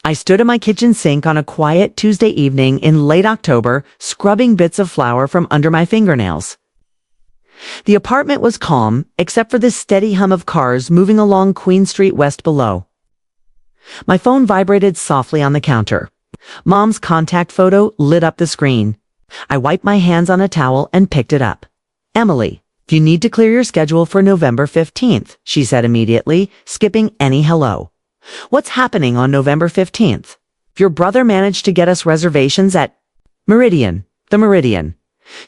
I stood at my kitchen sink on a quiet Tuesday evening in late October, scrubbing bits of flour from under my fingernails. The apartment was calm, except for the steady hum of cars moving along Queen Street West below. My phone vibrated softly on the counter. Mom's contact photo lit up the screen. I wiped my hands on a towel and picked it up. "Emily, you need to clear your schedule for November 15th, she said immediately, skipping any hello. "What's happening on November 15th? Your brother managed to get us reservations at Meridian, the Meridian.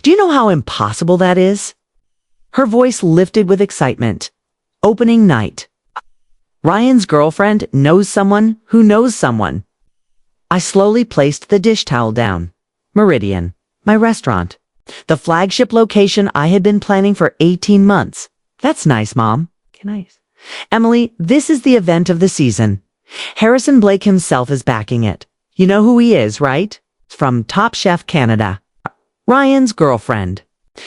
Do you know how impossible that is?" Her voice lifted with excitement. "Opening night. Ryan's girlfriend knows someone who knows someone." I slowly placed the dish towel down. Meridian, my restaurant. The flagship location I had been planning for 18 months. "That's nice, Mom." Nice. "Emily, this is the event of the season. Harrison Blake himself is backing it. You know who he is, right? From Top Chef Canada. Ryan's girlfriend.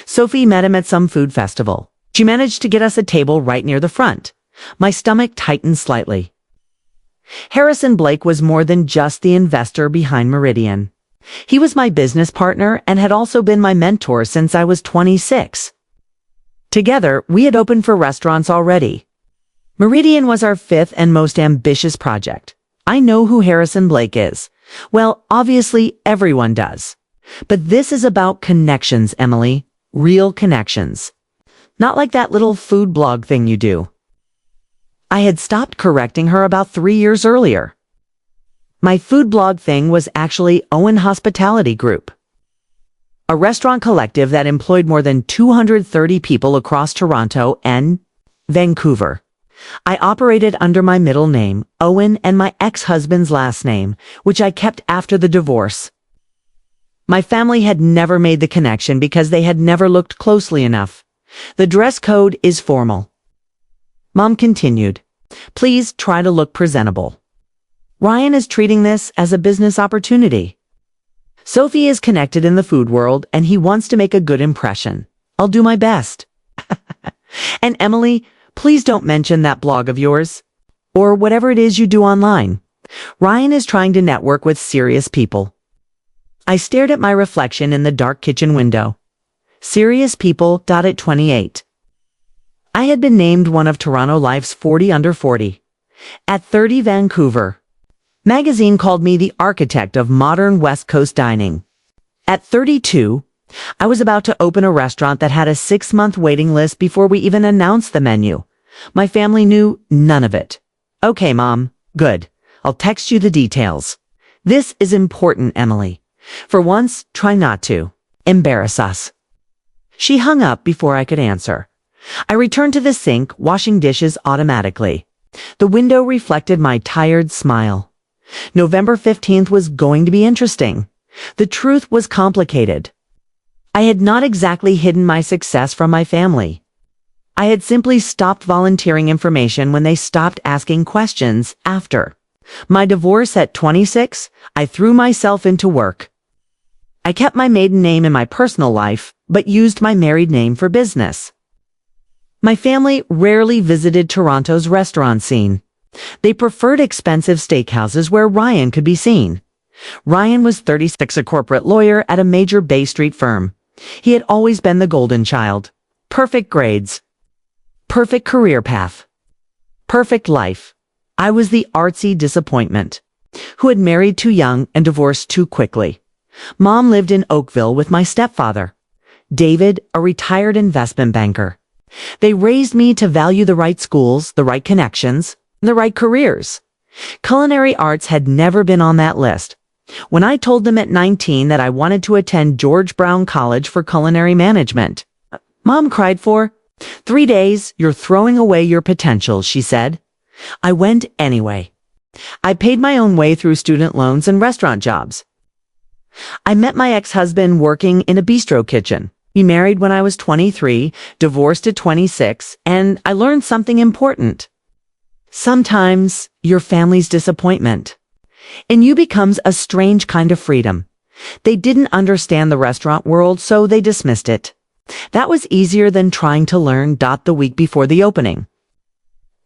Sophie met him at some food festival. She managed to get us a table right near the front. My stomach tightened slightly. Harrison Blake was more than just the investor behind Meridian. He was my business partner and had also been my mentor since I was 26. Together, we had opened for restaurants already. Meridian was our fifth and most ambitious project. I know who Harrison Blake is. Well, obviously, everyone does. But this is about connections, Emily. Real connections. Not like that little food blog thing you do. I had stopped correcting her about 3 years earlier. My food blog thing was actually Owen Hospitality Group, a restaurant collective that employed more than 230 people across Toronto and Vancouver. I operated under my middle name, Owen, and my ex-husband's last name, which I kept after the divorce. My family had never made the connection because they had never looked closely enough. The dress code is formal. Mom continued, "Please try to look presentable. Ryan is treating this as a business opportunity. Sophie is connected in the food world and he wants to make a good impression. I'll do my best." "And Emily, please don't mention that blog of yours, or whatever it is you do online. Ryan is trying to network with serious people." I stared at my reflection in the dark kitchen window. Serious people. At 28. I had been named one of Toronto Life's 40 under 40. At 30, Vancouver. Magazine called me the architect of modern West Coast dining. At 32, I was about to open a restaurant that had a 6-month waiting list before we even announced the menu. My family knew none of it. "Okay, Mom. Good. I'll text you the details. This is important, Emily. For once, try not to embarrass us." She hung up before I could answer. I returned to the sink, washing dishes automatically. The window reflected my tired smile. November 15th was going to be interesting. The truth was complicated. I had not exactly hidden my success from my family. I had simply stopped volunteering information when they stopped asking questions after. My divorce at 26, I threw myself into work. I kept my maiden name in my personal life, but used my married name for business. My family rarely visited Toronto's restaurant scene. They preferred expensive steakhouses where Ryan could be seen. Ryan was 36, a corporate lawyer at a major Bay Street firm. He had always been the golden child. Perfect grades. Perfect career path. Perfect life. I was the artsy disappointment, who had married too young and divorced too quickly. Mom lived in Oakville with my stepfather, David, a retired investment banker. They raised me to value the right schools, the right connections, and the right careers. Culinary arts had never been on that list. When I told them at 19 that I wanted to attend George Brown College for culinary management, Mom cried for 3 days, "You're throwing away your potential," she said. I went anyway. I paid my own way through student loans and restaurant jobs. I met my ex-husband working in a bistro kitchen. We married when I was 23, divorced at 26, and I learned something important. Sometimes your family's disappointment in you becomes a strange kind of freedom. They didn't understand the restaurant world, so they dismissed it. That was easier than trying to learn. The week before the opening,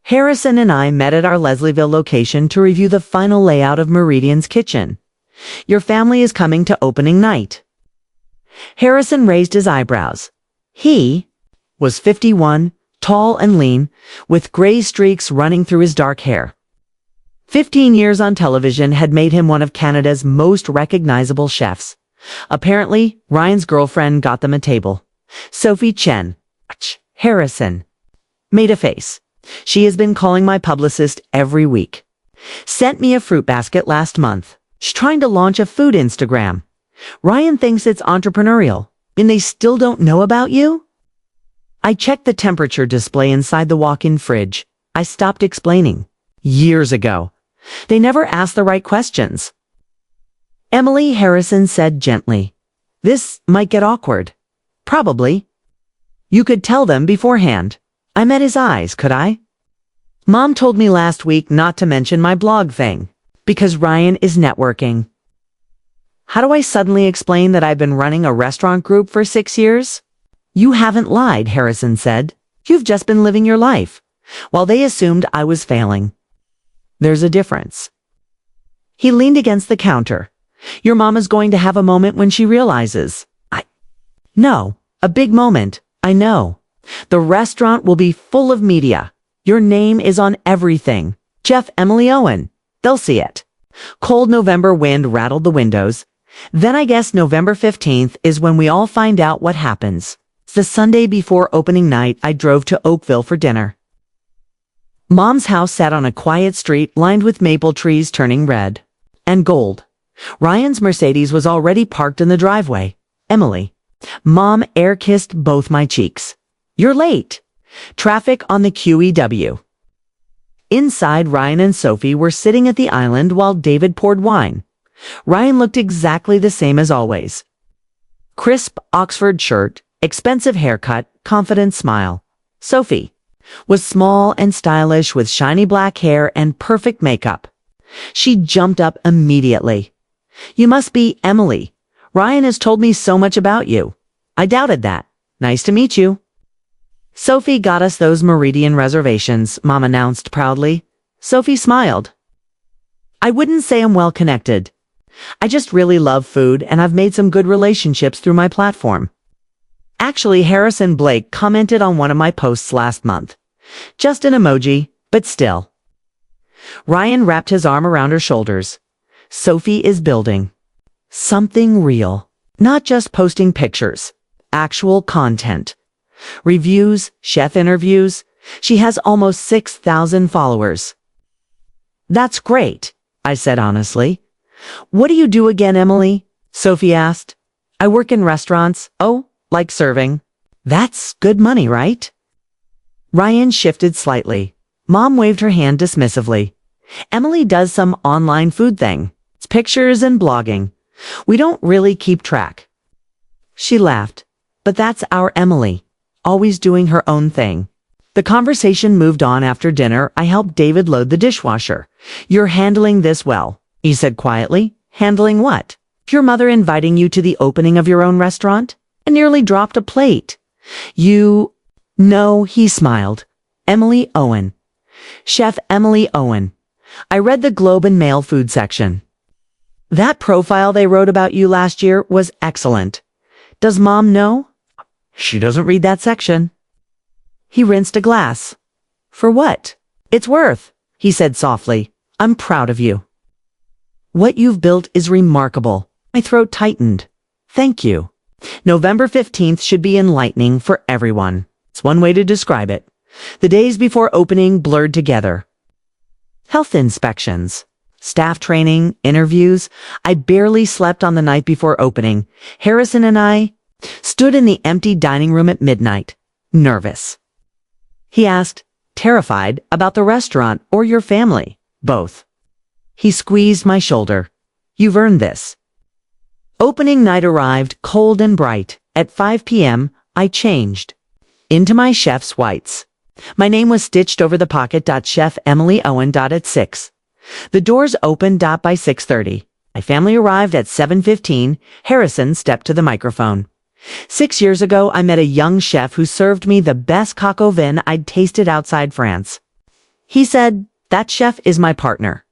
Harrison and I met at our Leslieville location to review the final layout of Meridian's kitchen. Your family is coming to opening night. Harrison raised his eyebrows. He was 51, tall and lean, with gray streaks running through his dark hair. 15 years on television had made him one of Canada's most recognizable chefs. Apparently, Ryan's girlfriend got them a table. Sophie Chen, Harrison, made a face. She has been calling my publicist every week. Sent me a fruit basket last month. She's trying to launch a food Instagram. Ryan thinks it's entrepreneurial, and they still don't know about you? I checked the temperature display inside the walk-in fridge. I stopped explaining. Years ago. They never asked the right questions. Emily, Harrison said gently. This might get awkward. Probably. You could tell them beforehand. I met his eyes, could I? Mom told me last week not to mention my blog thing, because Ryan is networking. How do I suddenly explain that I've been running a restaurant group for 6 years? You haven't lied, Harrison said. You've just been living your life, while they assumed I was failing. There's a difference. He leaned against the counter. Your mom is going to have a moment when she realizes. No, a big moment, I know. The restaurant will be full of media. Your name is on everything. Chef Emily Owen. They'll see it. Cold November wind rattled the windows. Then I guess November 15th is when we all find out what happens. It's the Sunday before opening night. I drove to Oakville for dinner. Mom's house sat on a quiet street lined with maple trees turning red and gold. Ryan's Mercedes was already parked in the driveway. Emily. Mom air-kissed both my cheeks. You're late. Traffic on the QEW. Inside, Ryan and Sophie were sitting at the island while David poured wine. Ryan looked exactly the same as always. Crisp Oxford shirt, expensive haircut, confident smile. Sophie was small and stylish with shiny black hair and perfect makeup. She jumped up immediately. You must be Emily. Ryan has told me so much about you. I doubted that. Nice to meet you. Sophie got us those Meridian reservations, Mom announced proudly. Sophie smiled. I wouldn't say I'm well connected. I just really love food and I've made some good relationships through my platform. Actually, Harrison Blake commented on one of my posts last month. Just an emoji, but still. Ryan wrapped his arm around her shoulders. Sophie is building something real, not just posting pictures, actual content. Reviews, chef interviews. She has almost 6,000 followers. That's great, I said honestly. What do you do again, Emily? Sophie asked. I work in restaurants. Oh, like serving. That's good money, right? Ryan shifted slightly. Mom waved her hand dismissively. Emily does some online food thing. It's pictures and blogging. We don't really keep track. She laughed. But that's our Emily, always doing her own thing. The conversation moved on after dinner. I helped David load the dishwasher. You're handling this well, he said quietly. Handling what? Your mother inviting you to the opening of your own restaurant? I nearly dropped a plate. No, he smiled. Emily Owen. Chef Emily Owen. I read the Globe and Mail food section. That profile they wrote about you last year was excellent. Does Mom know? She doesn't read that section. He rinsed a glass. For what? It's worth, he said softly. I'm proud of you. What you've built is remarkable. My throat tightened. Thank you. November 15th should be enlightening for everyone. It's one way to describe it. The days before opening blurred together. Health inspections, staff training, interviews. I barely slept on the night before opening. Harrison and I stood in the empty dining room at midnight, nervous. He asked, terrified about the restaurant or your family? Both. He squeezed my shoulder. You've earned this. Opening night arrived, cold and bright. At 5 p.m., I changed into my chef's whites. My name was stitched over the pocket. Chef Emily Owen. At 6. The doors opened. By 6:30. My family arrived at 7:15. Harrison stepped to the microphone. 6 years ago, I met a young chef who served me the best coq au vin I'd tasted outside France. He said, "That chef is my partner."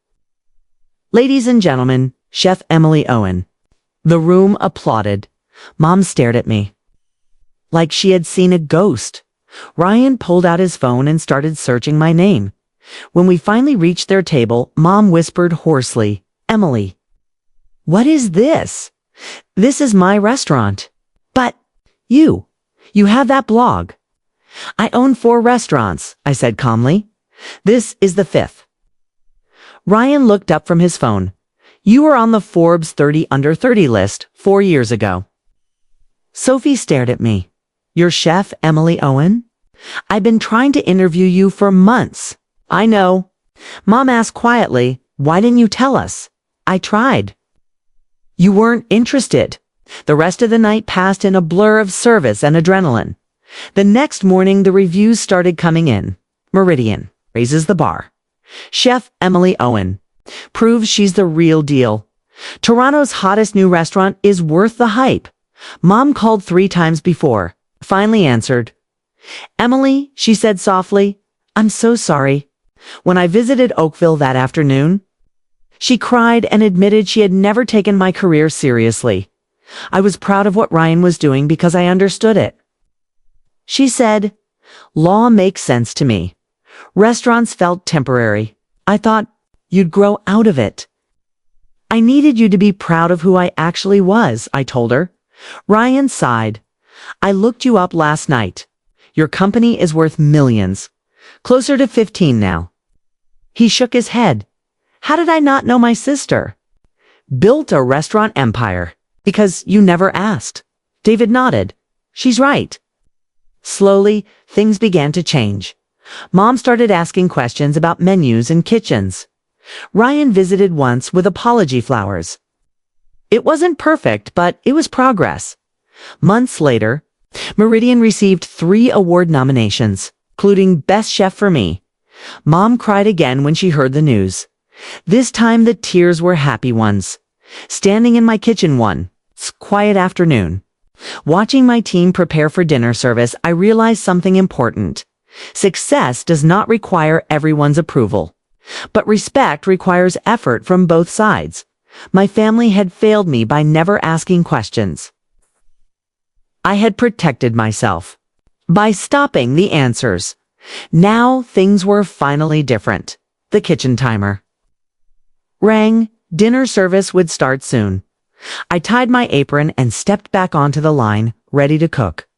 Ladies and gentlemen, Chef Emily Owen. The room applauded. Mom stared at me like she had seen a ghost. Ryan pulled out his phone and started searching my name. When we finally reached their table, Mom whispered hoarsely, "Emily, what is this? This is my restaurant." "But you have that blog." "I own 4 restaurants," I said calmly. "This is the 5th. Ryan looked up from his phone. "You were on the Forbes 30 Under 30 list 4 years ago." Sophie stared at me. "You're Chef Emily Owen? I've been trying to interview you for months." "I know." Mom asked quietly, "Why didn't you tell us?" "I tried." "You weren't interested." The rest of the night passed in a blur of service and adrenaline. The next morning, the reviews started coming in. Meridian raises the bar. Chef Emily Owen proves she's the real deal. Toronto's hottest new restaurant is worth the hype. Mom called 3 times before, finally answered. "Emily," she said softly, "I'm so sorry. When I visited Oakville that afternoon," she cried and admitted she had never taken my career seriously. "I was proud of what Ryan was doing because I understood it." She said, "Law makes sense to me. Restaurants felt temporary. I thought you'd grow out of it." "I needed you to be proud of who I actually was," I told her. Ryan sighed. "I looked you up last night. Your company is worth millions. Closer to 15 now." He shook his head. "How did I not know my sister?" "Built a restaurant empire. Because you never asked." David nodded. "She's right." Slowly, things began to change. Mom started asking questions about menus and kitchens. Ryan visited once with apology flowers. It wasn't perfect, but it was progress. Months later, Meridian received 3 award nominations, including Best Chef for me. Mom cried again when she heard the news. This time the tears were happy ones. Standing in my kitchen one quiet afternoon, watching my team prepare for dinner service, I realized something important. Success does not require everyone's approval, but respect requires effort from both sides. My family had failed me by never asking questions. I had protected myself by stopping the answers. Now things were finally different. The kitchen timer rang. Dinner service would start soon. I tied my apron and stepped back onto the line, ready to cook.